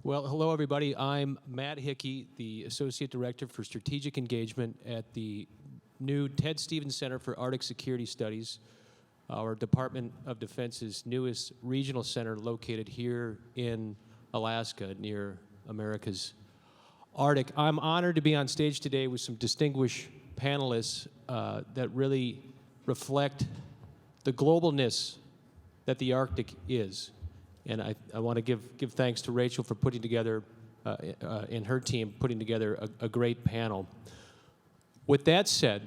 Well, hello, everybody. I'm Matt Hickey, the Associate Director for Strategic Engagement at the new Ted Stevens Center for Arctic Security Studies, our Department of Defense's newest regional center located here in Alaska near America's Arctic. I'm honored to be on stage today with some distinguished panelists that really reflect the globalness that the Arctic is. And I want to give thanks to Rachel for putting together, and her team putting together a great panel. With that said,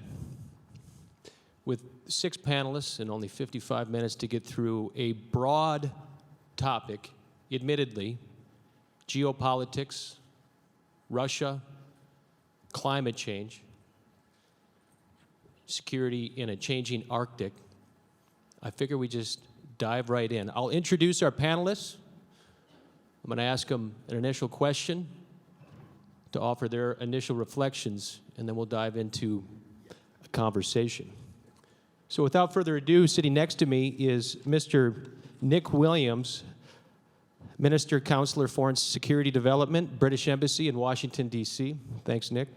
with 6 panelists and only 55 minutes to get through a broad topic, admittedly, geopolitics, Russia, climate change, security in a changing Arctic, I figure we just dive right in. I'll introduce our panelists. I'm going to ask them an initial question to offer their initial reflections, and then we'll dive into a conversation. So without further ado, sitting next to me is Mr. Nick Williams, Minister, Counselor, Foreign Security Development, British Embassy in Washington, D.C. Thanks, Nick.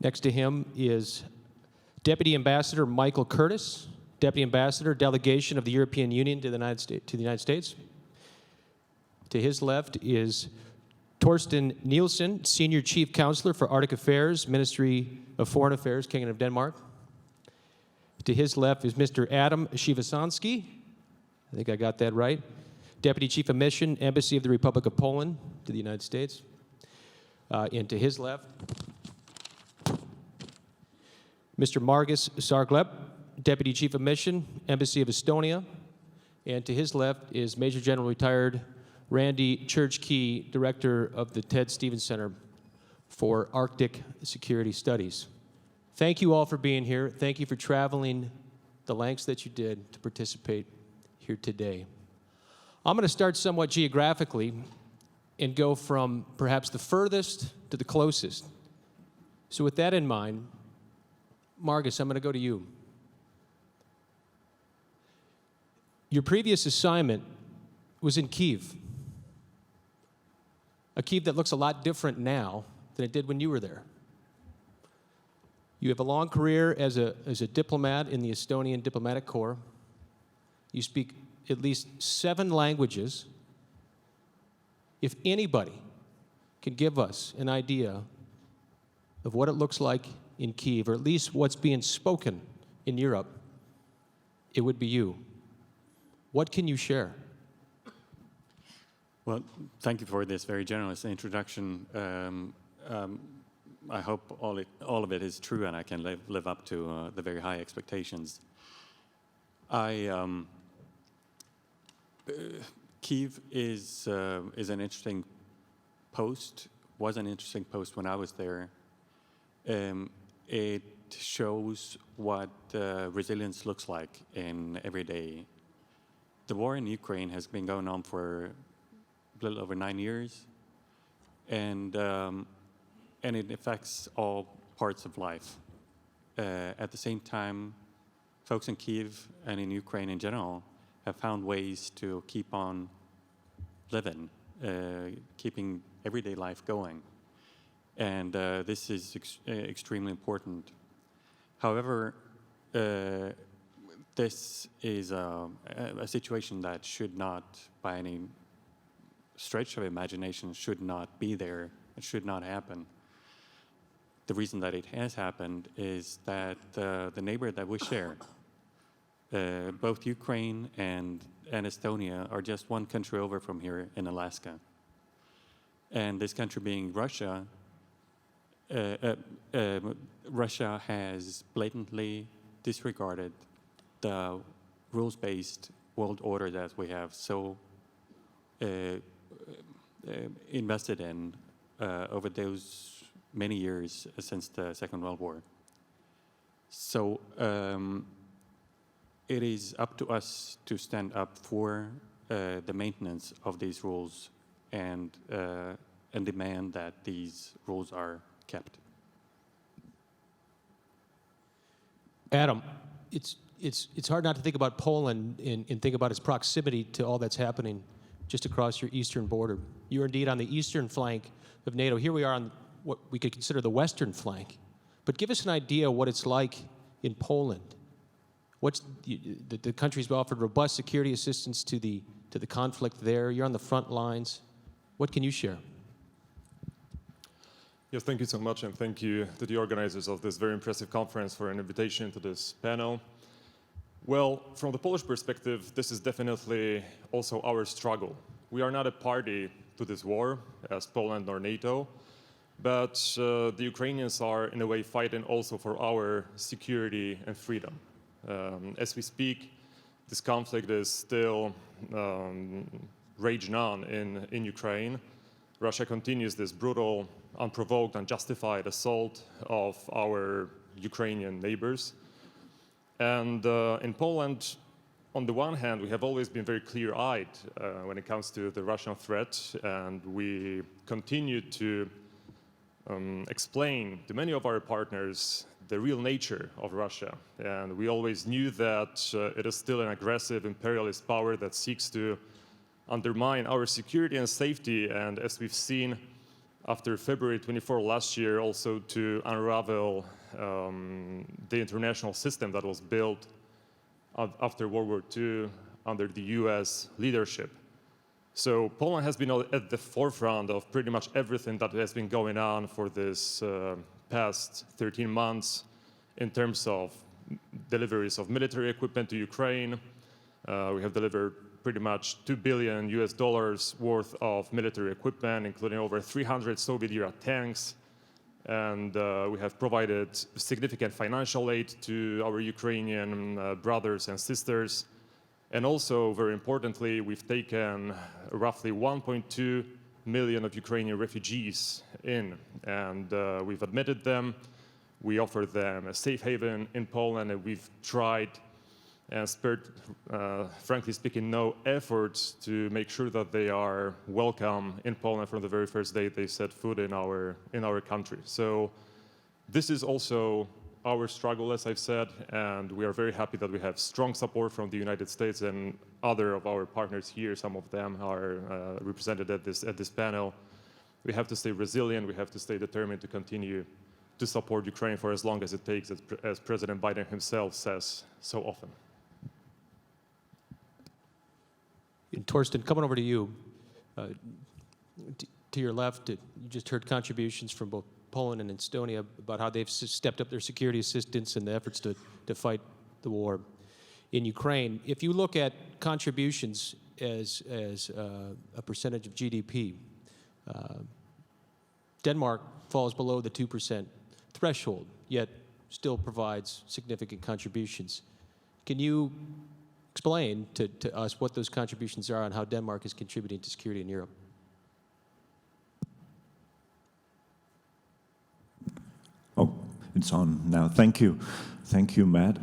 Next to him is Deputy Ambassador Michael Curtis, Deputy Ambassador, Delegation of the European Union to the United States. To his left is Torsten Nielsen, Senior Chief Counselor for Arctic Affairs, Ministry of Foreign Affairs, Kingdom of Denmark. To his left is Mr. Adam Shivasansky, I think I got that right, Deputy Chief of Mission, Embassy of the Republic of Poland to the United States. And to his left, Mr. Margus Sarglep, Deputy Chief of Mission, Embassy of Estonia. And to his left is Major General Retired Randy Church-Key, Director of the Ted Stevens Center for Arctic Security Studies. Thank you all for being here. Thank you for traveling the lengths that you did to participate here today. I'm going to start somewhat geographically and go from perhaps the furthest to the closest. So with that in mind, Margus, I'm going to go to you. Your previous assignment was in Kyiv, a Kyiv that looks a lot different now than it did when you were there. You have a long career as a diplomat in the Estonian Diplomatic Corps. You speak at least 7 languages. If anybody can give us an idea of what it looks like in Kyiv, or at least what's being spoken in Europe, it would be you. What can you share? Well, thank you for this very generous introduction. I hope all of it is true, and I can live up to the very high expectations. Kyiv is an interesting post. Was an interesting post when I was there. It shows what resilience looks like in every day. The war in Ukraine has been going on for a little over 9 years, and it affects all parts of life. At the same time, folks in Kyiv and in Ukraine in general have found ways to keep on living, keeping everyday life going. And this is extremely important. However, this is a situation that should not, by any stretch of imagination, should not be there. It should not happen. The reason that it has happened is that the neighbor that we share, both Ukraine and Estonia, are just one country over from here in Alaska. And this country being Russia, Russia has blatantly disregarded the rules-based world order that we have so invested in over those many years since the Second World War. So it is up to us to stand up for the maintenance of these rules and demand that these rules are kept. Adam, it's hard not to think about Poland and think about its proximity to all that's happening just across your eastern border. You're indeed on the eastern flank of NATO. Here we are on what we could consider the western flank. But give us an idea of what it's like in Poland. The country's offered robust security assistance to the conflict there. You're on the front lines. What can you share? Yes, thank you so much, and thank you to the organizers of this very impressive conference for an invitation to this panel. Well, from the Polish perspective, this is definitely also our struggle. We are not a party to this war, as Poland or NATO, but the Ukrainians are, in a way, fighting also for our security and freedom. As we speak, this conflict is still raging on in Ukraine. Russia continues this brutal, unprovoked, unjustified assault of our Ukrainian neighbors. And in Poland, on the one hand, we have always been very clear-eyed when it comes to the Russian threat, and we continue to explain to many of our partners the real nature of Russia. And we always knew that it is still an aggressive imperialist power that seeks to undermine our security and safety, and as we've seen after February 24 last year, also to unravel the international system that was built after World War II under the US leadership. So Poland has been at the forefront of pretty much everything that has been going on for this past 13 months in terms of deliveries of military equipment to Ukraine. We have delivered pretty much $2 billion worth of military equipment, including over 300 Soviet-era tanks. And we have provided significant financial aid to our Ukrainian brothers and sisters. And also, very importantly, we've taken roughly 1.2 million of Ukrainian refugees in, and we've admitted them. We offer them a safe haven in Poland, and we've tried and spared, frankly speaking, no efforts to make sure that they are welcome in Poland from the very first day they set foot in our country. So this is also our struggle, as I've said, and we are very happy that we have strong support from the United States and other of our partners here. Some of them are represented at this panel. We have to stay resilient. We have to stay determined to continue to support Ukraine for as long as it takes, as President Biden himself says so often. And Torsten, coming over to you. To your left, you just heard contributions from both Poland and Estonia about how they've stepped up their security assistance and the efforts to fight the war in Ukraine. If you look at contributions as a percentage of GDP, Denmark falls below the 2% threshold, yet still provides significant contributions. Can you explain to us what those contributions are and how Denmark is contributing to security in Europe? Oh, it's on now. Thank you. Thank you, Matt.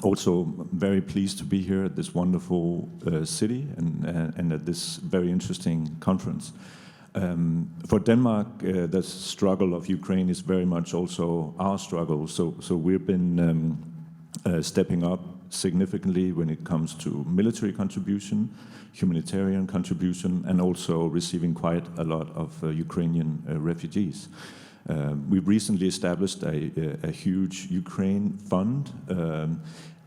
Also, very pleased to be here at this wonderful city and at this very interesting conference. For Denmark, the struggle of Ukraine is very much also our struggle. So we've been stepping up significantly when it comes to military contribution, humanitarian contribution, and also receiving quite a lot of Ukrainian refugees. We've recently established a huge Ukraine fund,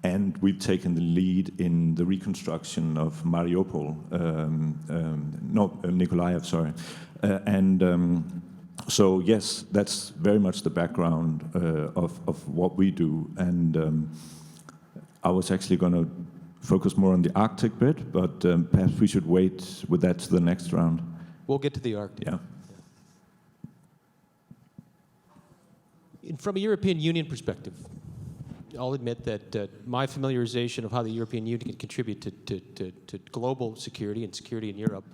and we've taken the lead in the reconstruction of Mariupol, Nikolaev, sorry. So yes, that's very much the background of what we do. And I was actually going to focus more on the Arctic bit, but perhaps we should wait with that to the next round. We'll get to the Arctic. Yeah. From a European Union perspective, I'll admit that my familiarization of how the European Union can contribute to global security and security in Europe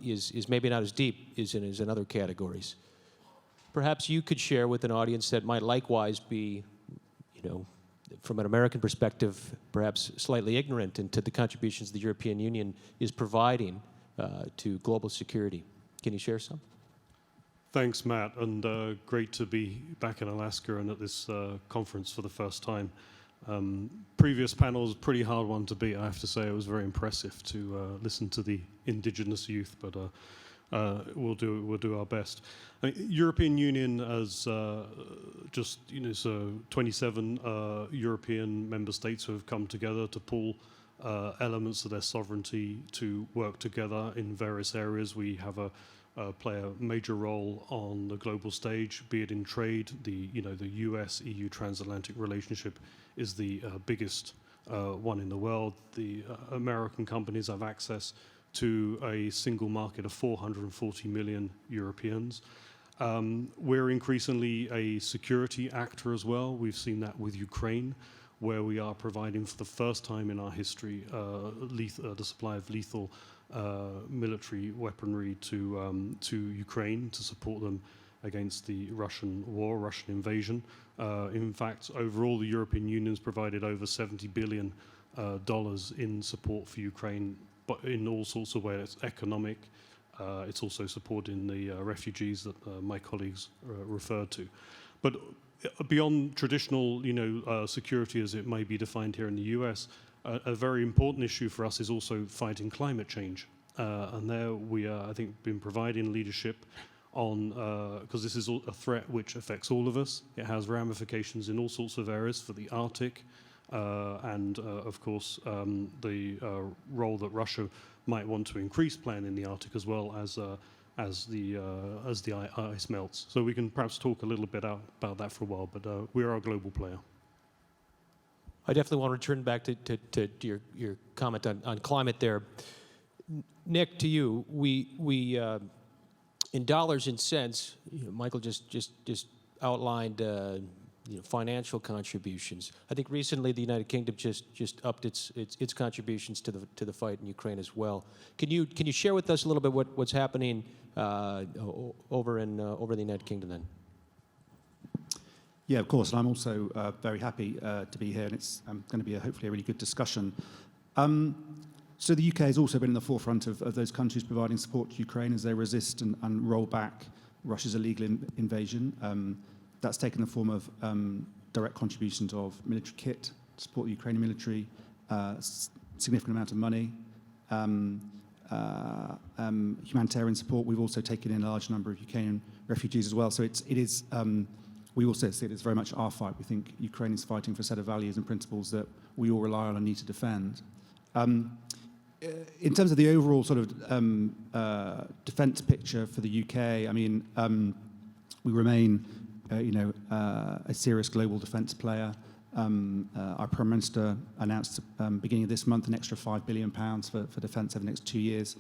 is maybe not as deep as in other categories. Perhaps you could share with an audience that might likewise be, from an American perspective, perhaps slightly ignorant into the contributions the European Union is providing to global security. Can you share some? Thanks, Matt, and great to be back in Alaska and at this conference for the first time. Previous panel was a pretty hard one to beat, I have to say. It was very impressive to listen to the indigenous youth, but we'll do our best. I mean, European Union as just, so 27 European member states who have come together to pull elements of their sovereignty to work together in various areas. We have play a major role on the global stage, be it in trade. The US-EU transatlantic relationship is the biggest one in the world. The American companies have access to a single market of 440 million Europeans. We're increasingly a security actor as well. We've seen that with Ukraine, where we are providing for the first time in our history the supply of lethal military weaponry to Ukraine to support them against the Russian war, Russian invasion. In fact, overall, the European Union has provided over $70 billion in support for Ukraine, but in all sorts of ways. It's economic. It's also supporting the refugees that my colleagues referred to. But beyond traditional, security as it may be defined here in the US, a very important issue for us is also fighting climate change. And there we are, I think, been providing leadership on, because this is a threat which affects all of us. It has ramifications in all sorts of areas for the Arctic, and of course, the role that Russia might want to increase playing in the Arctic as well as the ice melts. So we can perhaps talk a little bit about that for a while, but we are a global player. I definitely want to return back to your comment on climate there. Nick, to you, we in dollars and cents, Michael just outlined financial contributions. I think recently the United Kingdom just upped its contributions to the fight in Ukraine as well. Can you share with us a little bit what's happening over the United Kingdom then? Yeah, of course. And I'm also very happy to be here, and it's going to be hopefully a really good discussion. So the UK has also been in the forefront of those countries providing support to Ukraine as they resist and roll back Russia's illegal invasion. That's taken the form of direct contributions of military kit to support the Ukrainian military, significant amount of money, humanitarian support. We've also taken in a large number of Ukrainian refugees as well. So it is. We also see it as very much our fight. We think Ukraine is fighting for a set of values and principles that we all rely on and need to defend. In terms of the overall sort of defence picture for the UK, I mean, we remain, a serious global defence player. Our Prime Minister announced beginning of this month an extra £5 billion for defence over the next 2 years,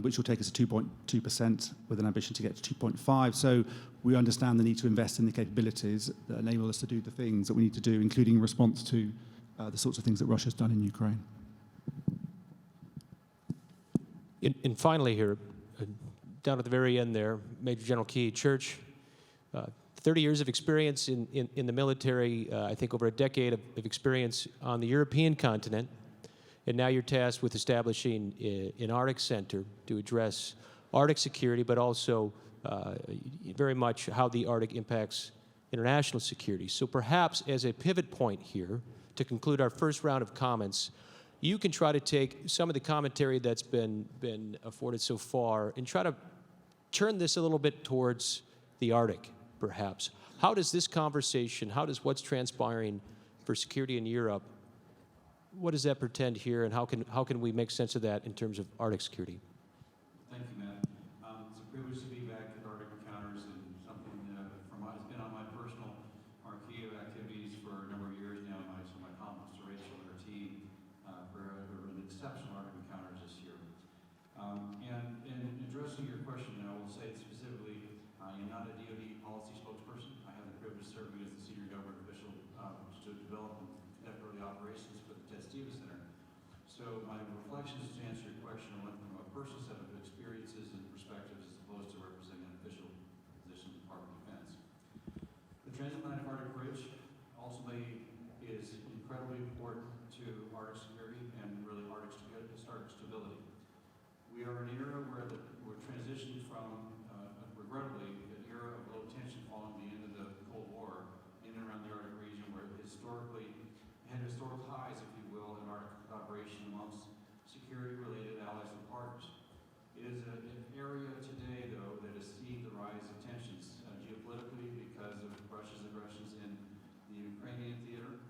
which will take us to 2.2% with an ambition to get to 2.5%. So we understand the need to invest in the capabilities that enable us to do the things that we need to do, including in response to the sorts of things that Russia's done in Ukraine. And finally here, down at the very end there, Major General Key, Church, 30 years of experience in the military, I think over a decade of experience on the European continent, and now you're tasked with establishing an Arctic Center to address Arctic security, but also very much how the Arctic impacts international security. So perhaps as a pivot point here, to conclude our first round of comments, you can try to take some of the commentary that's been afforded so far and try to turn this a little bit towards the Arctic, perhaps. How does this conversation, how does what's transpiring for security in Europe, what does that portend here, and how can we make sense of that in terms of Arctic security? Thank you, Matt. It's a privilege to be back at Arctic Encounters, and something has been on my personal marquee of activities for a number of years now. So my compliments to Rachel and her team for an exceptional Arctic Encounters this year. And in addressing your question, I will say specifically, I'm not a DoD policy spokesperson. I have the privilege of serving as the senior government official to develop and conduct early operations for the Ted Stevens Center. So my reflections to answer your question went from a personal set of experiences and perspectives as opposed to representing an official position of the Department of Defense. The transatlantic Arctic Bridge ultimately is incredibly important to Arctic security and really Arctic stability. We are in an era where we're transitioning from, regrettably, an era of low tension following the end of the Cold War in and around the Arctic region, where historically area today, though, that has seen the rise of tensions geopolitically because of Russia's aggressions in the Ukrainian theater.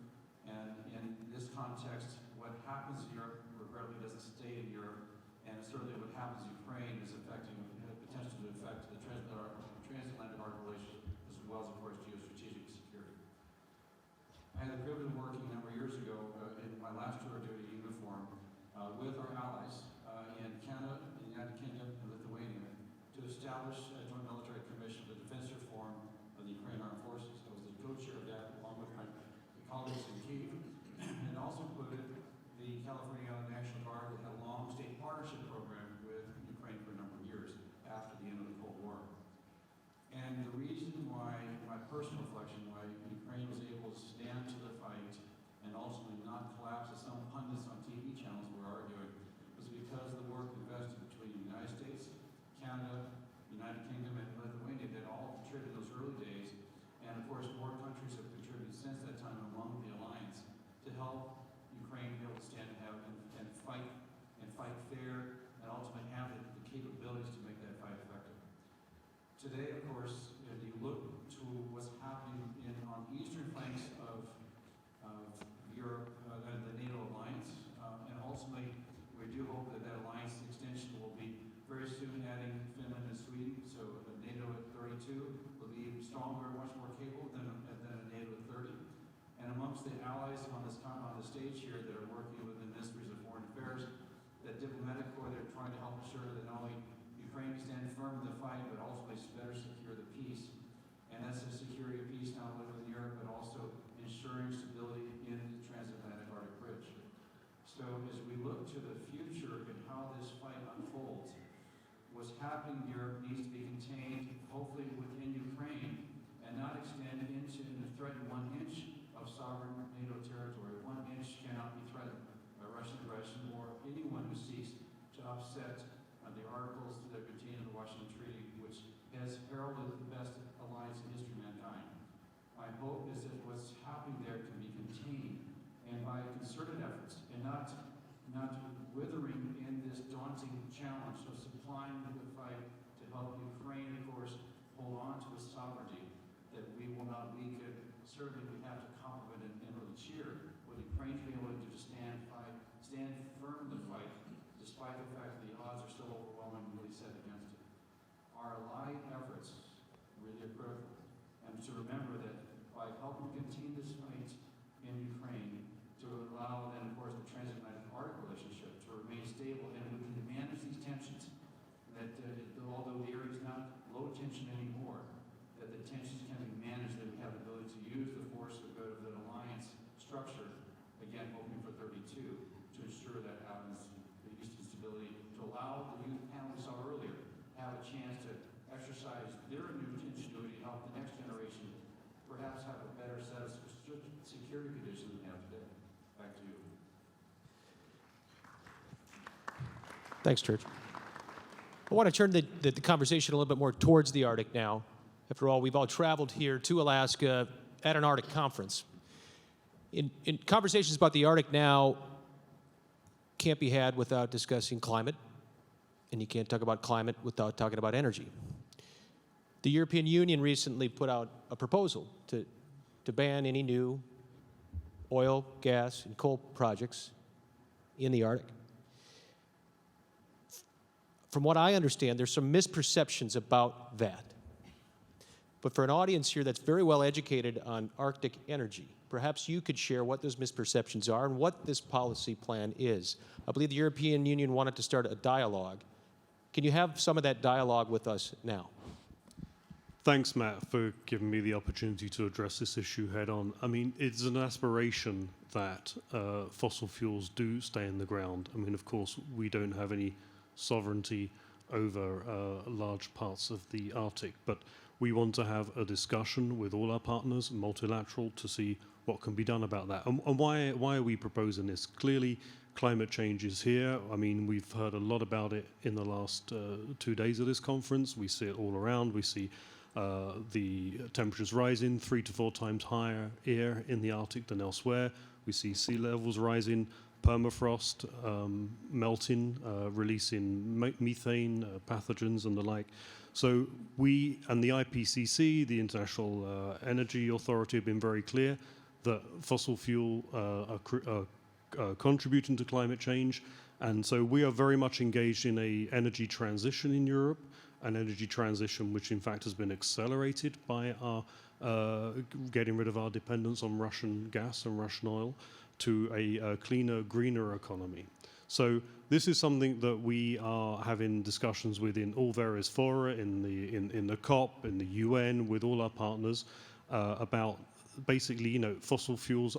And in this context, what happens in Europe regrettably doesn't stay in Europe, and certainly what happens in Ukraine is affecting, potential to affect the transatlantic arc relationship, as well as, of course, geostrategic security. I had the privilege of working a number of years ago in my last tour of duty uniform with our allies in Canada, the United Kingdom, and Lithuania to establish a joint military commission for the defense reform of the Ukrainian armed forces. I was the co-chair of that along with my colleagues in Kyiv, and it also included the California National Guard that had a long state partnership program with Ukraine for a number of years after the end of the Cold War. And the reason why, my personal reflection, why Ukraine was able to stand to the fight and ultimately not collapse, as some pundits on TV channels were arguing, was because of the work invested between the United States, Canada, United Kingdom, and Lithuania that all contributed in those early days. And of course, more countries have contributed since that time among the alliance to help Ukraine be able to stand and fight fair, and ultimately have the capabilities to make that fight effective. Today, of course, if you look to what's happening on the eastern flanks of Europe, the NATO alliance, and ultimately we do hope that that alliance extension will be very soon adding Finland and Sweden. So a NATO at 32 will be stronger, much more capable than a NATO at 30. And amongst the allies on the stage here that are working with the ministries of foreign affairs, that diplomatic corps, they're trying to help ensure that not only Ukraine stand firm in the fight, but ultimately better secure the peace. And that's the security of peace not only within Europe, but also ensuring stability in the transatlantic Arctic bridge. So as we look to the future and how this fight unfolds, what's happening in Europe needs to be contained, hopefully within Ukraine, and not extend into and threaten 1 inch of sovereign NATO territory. 1 inch cannot be threatened by Russian aggression or anyone who seeks to upset the articles that are contained in the Washington Treaty, which has heralded the best alliance in history of mankind. My hope is that what's happening there can be contained, and by concerted efforts, and not withering in this daunting challenge of supplying the fight to help Ukraine, of course, hold on to its sovereignty, that we will not weaken. Certainly we have to compliment and really cheer what Ukraine's been able to do to stand firm in the fight, despite the fact that the odds are still overwhelmingly set against it. Our allied efforts really are critical. And to remember that by helping continue this fight in Ukraine, to allow then, of course, the transatlantic Arctic relationship to remain stable, and we can manage these tensions, that although the area is not low tension anymore, that the tensions can be managed, that we have the ability to use the force of good of the alliance structure, again, hoping for 32, to ensure that happens, the eastern stability, to allow the youth panel we saw earlier have a chance to exercise their new ingenuity to help the next generation perhaps have a better set of security conditions than we have today. Back to you. Thanks, Church. I want to turn the conversation a little bit more towards the Arctic now. After all, we've all traveled here to Alaska at an Arctic conference. In conversations about the Arctic now can't be had without discussing climate, and you can't talk about climate without talking about energy. The European Union recently put out a proposal to ban any new oil, gas, and coal projects in the Arctic. From what I understand, there's some misperceptions about that. But for an audience here that's very well educated on Arctic energy, perhaps you could share what those misperceptions are and what this policy plan is. I believe the European Union wanted to start a dialogue. Can you have some of that dialogue with us now? Thanks, Matt, for giving me the opportunity to address this issue head on. I mean, it's an aspiration that fossil fuels do stay in the ground. I mean, of course, we don't have any sovereignty over large parts of the Arctic, but we want to have a discussion with all our partners, multilateral, to see what can be done about that. And why are we proposing this? Clearly, climate change is here. I mean, we've heard a lot about it in the last 2 days of this conference. We see it all around. We see the temperatures rising 3 to 4 times higher here in the Arctic than elsewhere. We see sea levels rising permafrost melting, releasing methane, pathogens and the like. So we and the IPCC, the International Energy Authority, have been very clear that fossil fuel are contributing to climate change. And so we are very much engaged in an energy transition in Europe, an energy transition which in fact has been accelerated by our getting rid of our dependence on Russian gas and Russian oil to a cleaner, greener economy. So this is something that we are having discussions with in all various fora, in the COP, in the UN, with all our partners about basically, you know, fossil fuels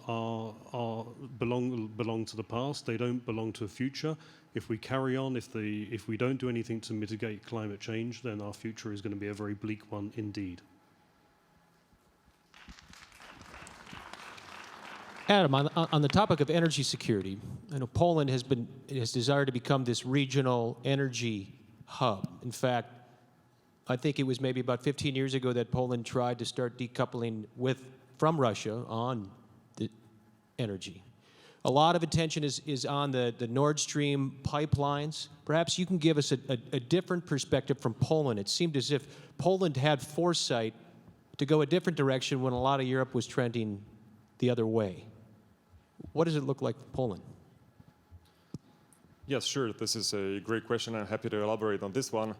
belong to the past. They don't belong to the future. If we carry on, if we don't do anything to mitigate climate change, then our future is going to be a very bleak one indeed. Adam, on the topic of energy security, I know Poland has desired to become this regional energy hub. In fact, I think it was maybe about 15 years ago that Poland tried to start decoupling from Russia on the energy. A lot of attention is on the Nord Stream pipelines. Perhaps you can give us a different perspective from Poland. It seemed as if Poland had foresight to go a different direction when a lot of Europe was trending the other way. What does it look like for Poland? Yes, sure. This is a great question. I'm happy to elaborate on this one.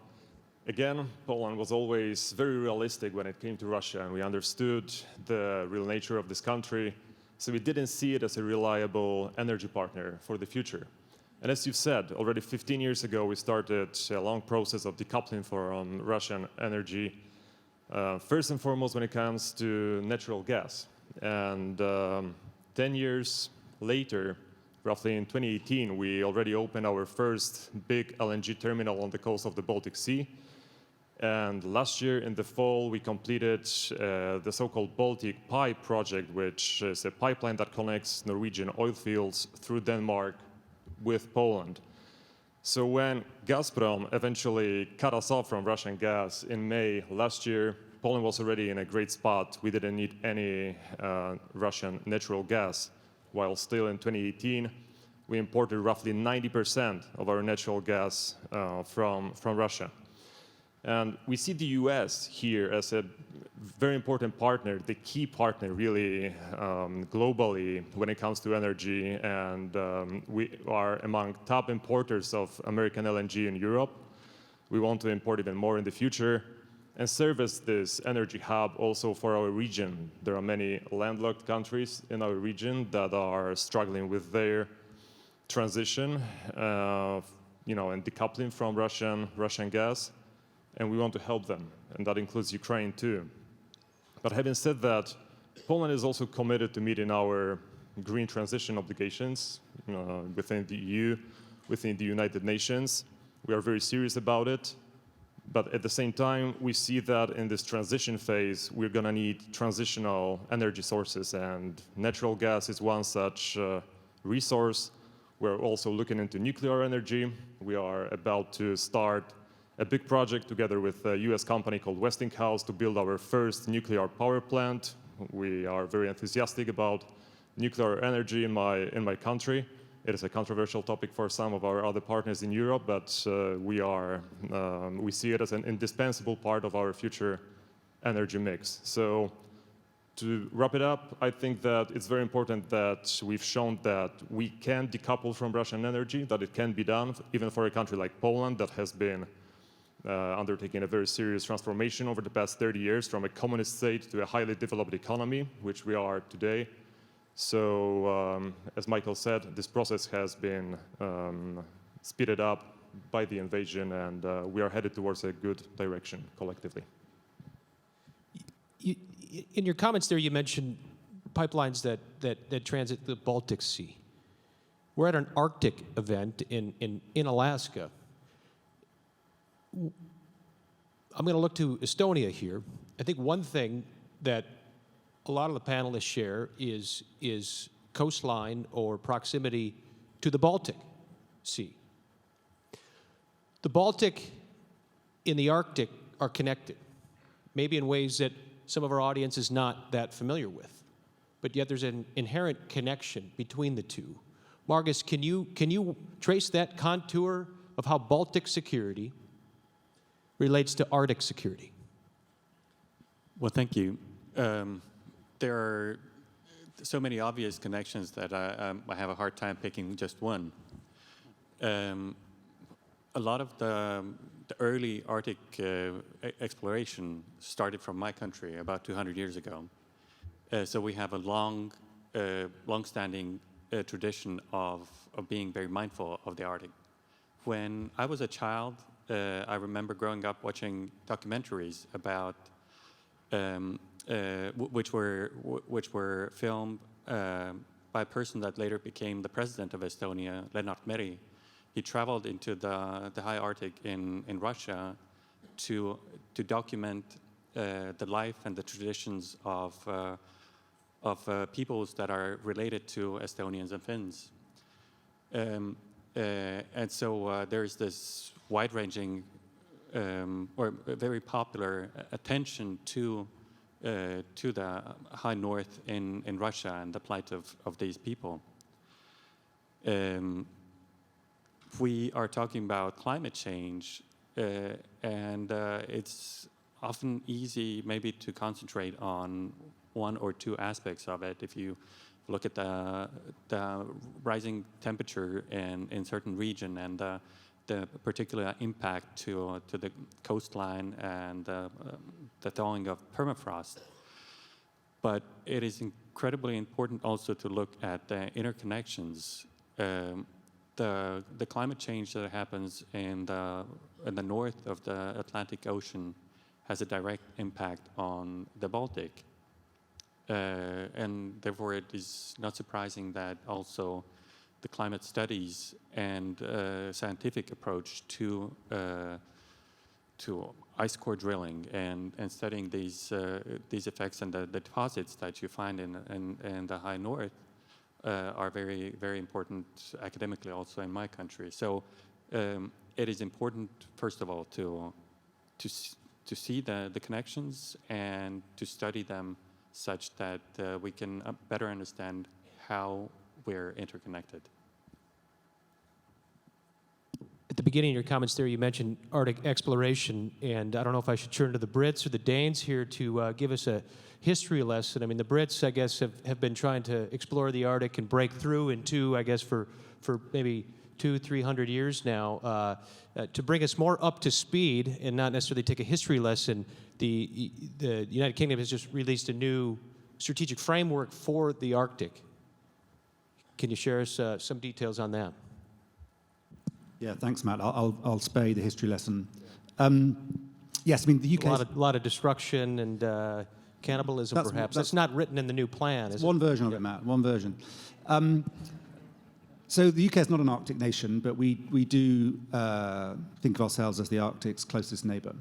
Again, Poland was always very realistic when it came to Russia, and we understood the real nature of this country. So we didn't see it as a reliable energy partner for the future. And as you've said, already 15 years ago, we started a long process of decoupling from Russian energy, first and foremost when it comes to natural gas. And 10 years later, roughly in 2018, we already opened our first big LNG terminal on the coast of the Baltic Sea. And last year in the fall, we completed the so-called Baltic Pipe project, which is a pipeline that connects Norwegian oil fields through Denmark with Poland. So when Gazprom eventually cut us off from Russian gas in May last year, Poland was already in a great spot. We didn't need any Russian natural gas, while still in 2018, we imported roughly 90% of our natural gas from Russia. And we see the US here as a very important partner, the key partner really globally when it comes to energy. And we are among top importers of American LNG in Europe. We want to import even more in the future and service this energy hub also for our region. There are many landlocked countries in our region that are struggling with their transition, and decoupling from Russian gas. And we want to help them, and that includes Ukraine too. But having said that, Poland is also committed to meeting our green transition obligations within the EU, within the United Nations. We are very serious about it, but at the same time, we see that in this transition phase, we're going to need transitional energy sources, and natural gas is one such resource. We're also looking into nuclear energy. We are about to start a big project together with a US company called Westinghouse to build our first nuclear power plant. We are very enthusiastic about nuclear energy in my country. It is a controversial topic for some of our other partners in Europe, but we see it as an indispensable part of our future energy mix. So to wrap it up, I think that it's very important that we've shown that we can decouple from Russian energy, that it can be done, even for a country like Poland that has been undertaking a very serious transformation over the past 30 years from a communist state to a highly developed economy, which we are today. So, as Michael said, this process has been speeded up by the invasion, and we are headed towards a good direction collectively. In your comments there, you mentioned pipelines that transit the Baltic Sea. We're at an Arctic event in Alaska. I'm going to look to Estonia here. I think one thing that a lot of the panelists share is coastline or proximity to the Baltic Sea. The Baltic and the Arctic are connected, maybe in ways that some of our audience is not that familiar with, but yet there's an inherent connection between the two. Margus, can you trace that contour of how Baltic security relates to Arctic security? Well, thank you. There are so many obvious connections that I have a hard time picking just one. A lot of the early Arctic exploration started from my country about 200 years ago. So we have a long-standing tradition of being very mindful of the Arctic. When I was a child, I remember growing up watching documentaries about which were filmed by a person that later became the president of Estonia, Lennart Meri. He traveled into the high Arctic in Russia to document the life and the traditions of peoples that are related to Estonians and Finns. And so there's this wide-ranging or very popular attention to the high north in Russia and the plight of these people. We are talking about climate change, and it's often easy maybe to concentrate on one or two aspects of it. If you look at the rising temperature in certain region and the particular impact to the coastline and the thawing of permafrost. But it is incredibly important also to look at the interconnections. The climate change that happens in the north of the Atlantic Ocean has a direct impact on the Baltic. And therefore it is not surprising that also the climate studies and scientific approach to ice core drilling and studying these effects and the deposits that you find in the high north are very, very important academically also in my country. So it is important, first of all, to see the connections and to study them such that we can better understand how we're interconnected. At the beginning of your comments there, you mentioned Arctic exploration, and I don't know if I should turn to the Brits or the Danes here to give us a history lesson. I mean, the Brits, I guess, have been trying to explore the Arctic and break through into, I guess, for maybe 200-300 years now. To bring us more up to speed and not necessarily take a history lesson, the United Kingdom has just released a new strategic framework for the Arctic. Can you share us some details on that? Yeah, thanks, Matt. I'll spare you the history lesson. Yes, I mean, the UK... A lot of destruction and cannibalism, perhaps. That's not written in the new plan, is it? One version of it, Matt, one version. So the UK is not an Arctic nation, but we do think of ourselves as the Arctic's closest neighbour.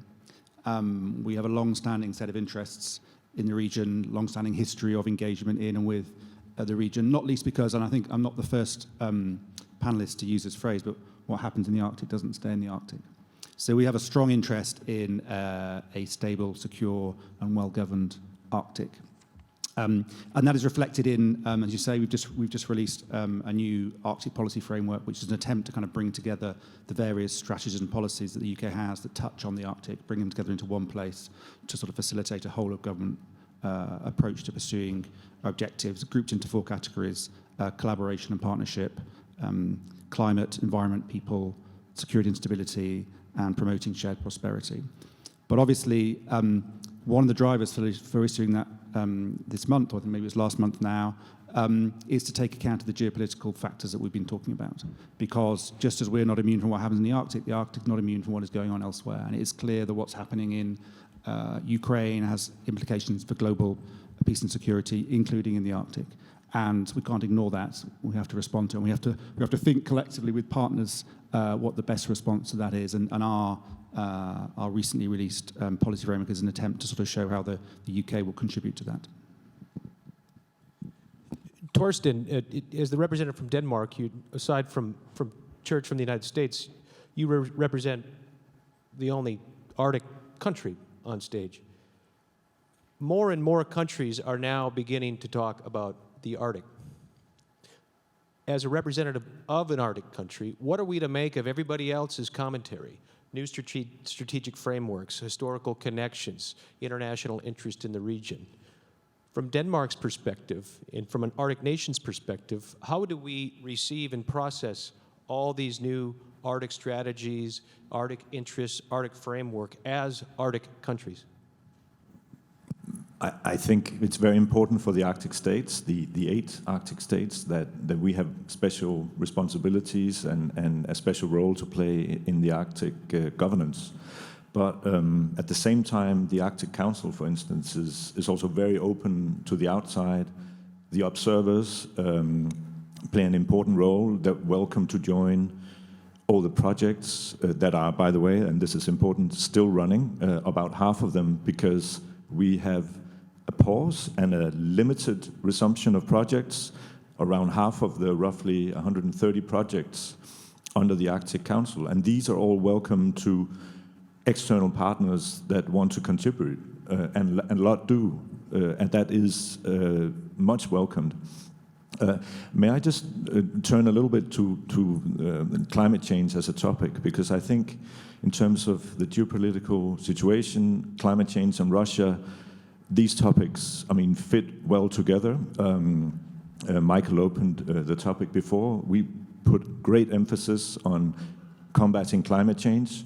We have a long-standing set of interests in the region, long-standing history of engagement in and with the region, not least because, and I think I'm not the first panelist to use this phrase, but what happens in the Arctic doesn't stay in the Arctic. So we have a strong interest in a stable, secure, and well-governed Arctic. And that is reflected in, as you say, we've just released a new Arctic policy framework, which is an attempt to kind of bring together the various strategies and policies that the UK has that touch on the Arctic, bring them together into one place to sort of facilitate a whole-of-government approach to pursuing objectives, grouped into four categories: collaboration and partnership, climate, environment, people, security and stability, and promoting shared prosperity. But obviously, one of the drivers for issuing that this month, or I think maybe it was last month now, is to take account of the geopolitical factors that we've been talking about. Because just as we're not immune from what happens in the Arctic is not immune from what is going on elsewhere. And it is clear that what's happening in Ukraine has implications for global peace and security, including in the Arctic. And we can't ignore that. We have to respond to it. And we have to think collectively with partners what the best response to that is. And our recently released policy framework is an attempt to sort of show how the UK will contribute to that. Torsten, as the representative from Denmark, you, aside from Church from the United States, you represent the only Arctic country on stage. More and more countries are now beginning to talk about the Arctic. as a representative of an Arctic country, what are we to make of everybody else's commentary? New strategic frameworks, historical connections, international interest in the region. From Denmark's perspective, and from an Arctic nation's perspective, how do we receive and process all these new Arctic strategies, Arctic interests, Arctic framework as Arctic countries? I think it's very important for the Arctic states, the 8 Arctic states, that we have special responsibilities and a special role to play in the Arctic governance. But at the same time, the Arctic Council, for instance, is also very open to the outside. The observers play an important role. They're welcome to join all the projects that are, by the way, and this is important, still running, about half of them, because we have a pause and a limited resumption of projects, around half of the roughly 130 projects under the Arctic Council. And these are all welcome to external partners that want to contribute, and a lot do, and that is much welcomed. May I just turn a little bit to climate change as a topic, because I think in terms of the geopolitical situation, climate change and Russia, these topics, I mean, fit well together. Michael opened the topic before. We put great emphasis on combating climate change.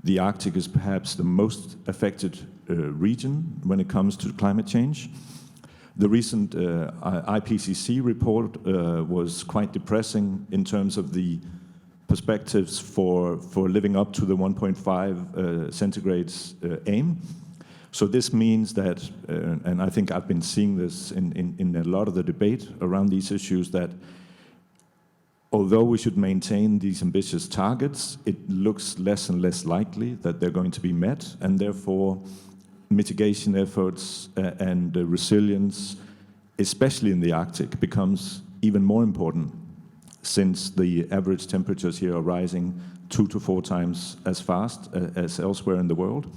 The Arctic is perhaps the most affected region when it comes to climate change. The recent IPCC report was quite depressing in terms of the perspectives for living up to the 1.5 centigrades aim. So this means that, and I think I've been seeing this in a lot of the debate around these issues, that although we should maintain these ambitious targets, it looks less and less likely that they're going to be met, and therefore mitigation efforts and resilience, especially in the Arctic, becomes even more important, since the average temperatures here are rising 2 to 4 times as fast as elsewhere in the world.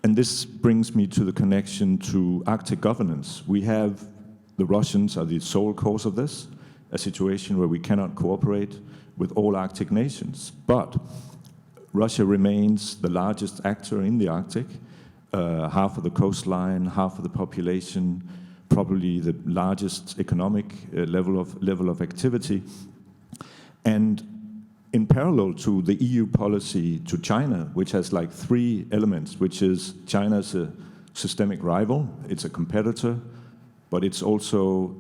And this brings me to the connection to Arctic governance. We have, the Russians are the sole cause of this, a situation where we cannot cooperate with all Arctic nations. But Russia remains the largest actor in the Arctic, half of the coastline, half of the population, probably the largest economic level of activity. And in parallel to the EU policy to China, which has like 3 elements, which is China's a systemic rival, it's a competitor, but it's also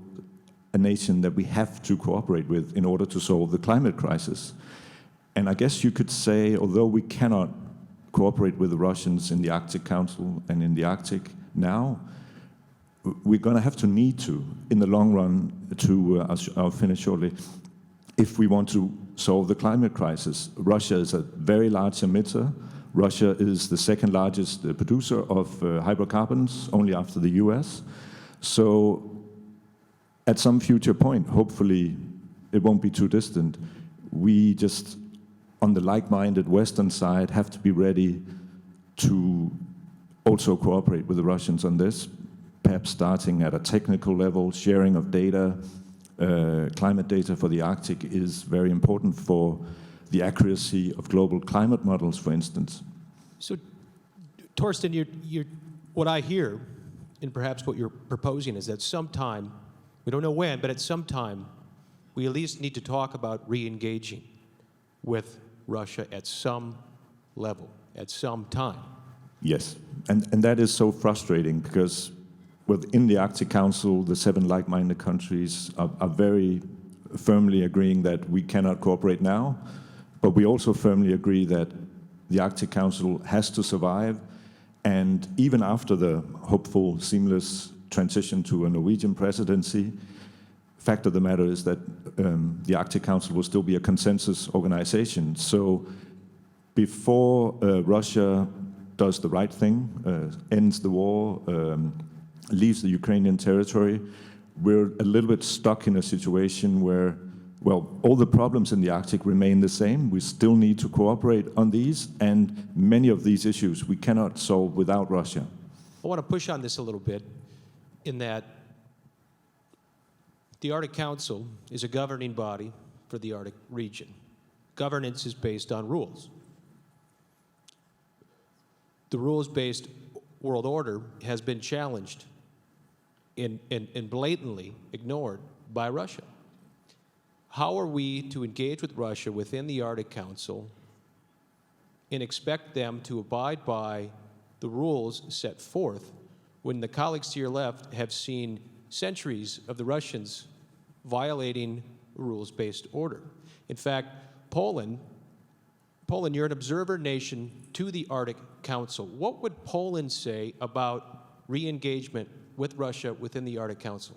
a nation that we have to cooperate with in order to solve the climate crisis. And I guess you could say, although we cannot cooperate with the Russians in the Arctic Council and in the Arctic now, we're going to have to need to, in the long run, I'll finish shortly, if we want to solve the climate crisis. Russia is a very large emitter. Russia is the second largest producer of hydrocarbons, only after the US. So at some future point, hopefully it won't be too distant, we just, on the like-minded Western side, have to be ready to also cooperate with the Russians on this, perhaps starting at a technical level, sharing of data. Climate data for the Arctic is very important for the accuracy of global climate models, for instance. So, Torsten, what I hear, and perhaps what you're proposing, is that sometime, we don't know when, but at some time, we at least need to talk about re-engaging with Russia at some level, at some time. Yes, and that is so frustrating, because within the Arctic Council, the 7 like-minded countries are very firmly agreeing that we cannot cooperate now, but we also firmly agree that the Arctic Council has to survive, and even after the hopeful, seamless transition to a Norwegian presidency, fact of the matter is that the Arctic Council will still be a consensus organization. So before Russia does the right thing, ends the war, leaves the Ukrainian territory, we're a little bit stuck in a situation where, well, all the problems in the Arctic remain the same. We still need to cooperate on these, and many of these issues we cannot solve without Russia. I want to push on this a little bit, in that The Arctic Council is a governing body for the Arctic region. Governance is based on rules. The rules-based world order has been challenged and blatantly ignored by Russia. How are we to engage with Russia within the Arctic Council and expect them to abide by the rules set forth when the colleagues to your left have seen centuries of the Russians violating rules-based order? In fact, Poland, you're an observer nation to the Arctic Council. What would Poland say about re-engagement with Russia within the Arctic Council?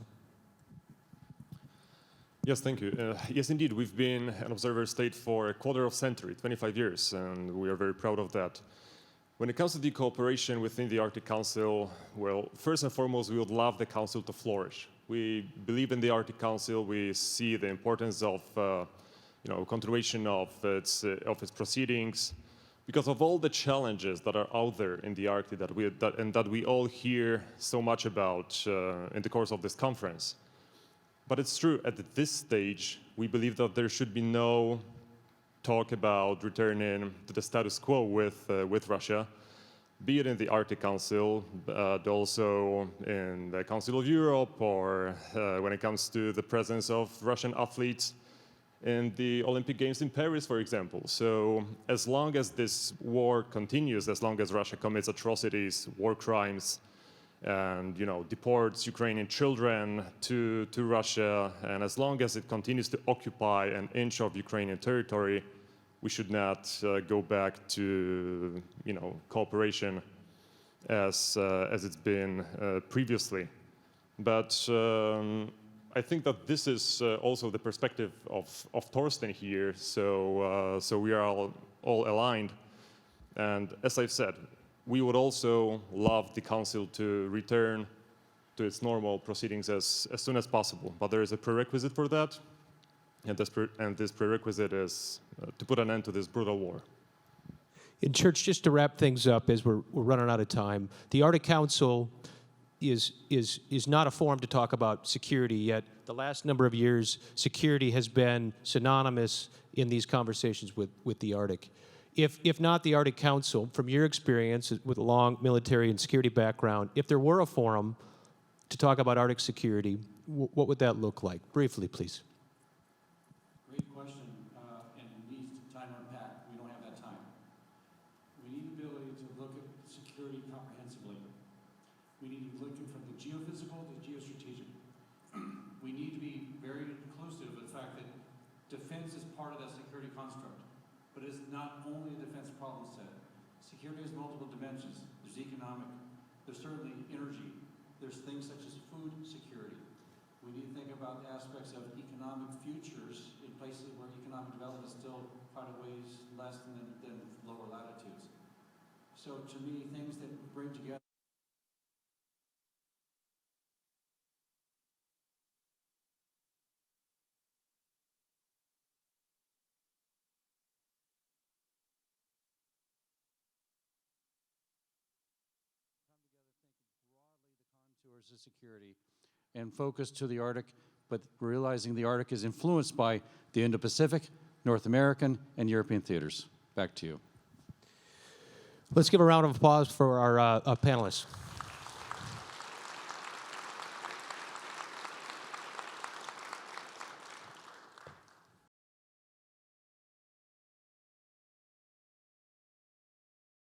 Yes, thank you. Yes, indeed, we've been an observer state for a quarter of a century, 25 years, and we are very proud of that. When it comes to the cooperation within the Arctic Council, well, first and foremost, we would love the Council to flourish. We believe in the Arctic Council. We see the importance of continuation of its proceedings, because of all the challenges that are out there in the Arctic that we all hear so much about in the course of this conference. But it's true, at this stage, we believe that there should be no talk about returning to the status quo with Russia, be it in the Arctic Council, but also in the Council of Europe, or when it comes to the presence of Russian athletes in the Olympic Games in Paris, for example. So as long as this war continues, as long as Russia commits atrocities, war crimes, and deports Ukrainian children to Russia, and as long as it continues to occupy an inch of Ukrainian territory, we should not go back to cooperation as it's been previously. But I think that this is also the perspective of Torsten here. So we are all aligned. And as I've said, we would also love the Council to return to its normal proceedings as soon as possible. But there is a prerequisite for that, and this prerequisite is to put an end to this brutal war. In Church, just to wrap things up as we're running out of time, the Arctic Council is not a forum to talk about security, yet the last number of years, security has been synonymous in these conversations with the Arctic. If not the Arctic Council, from your experience with a long military and security background, if there were a forum to talk about Arctic security, what would that look like? Briefly, please. Great question, and it needs time to unpack. We don't have that time. We need the ability to look at security comprehensively. We need to look from the geophysical to geostrategic. We need to be very inclusive of the fact that defense is part of that security construct, but it's not only a defense problem set. Security has multiple dimensions. There's economic, there's certainly energy, there's things such as food security. We need to think about aspects of economic futures in places where economic development is still quite a ways less than lower latitudes. So to me, things that bring together contours of security and focus to the Arctic, but realizing the Arctic is influenced by the Indo-Pacific, North American, and European theaters. Back to you. Let's give a round of applause for our panelists.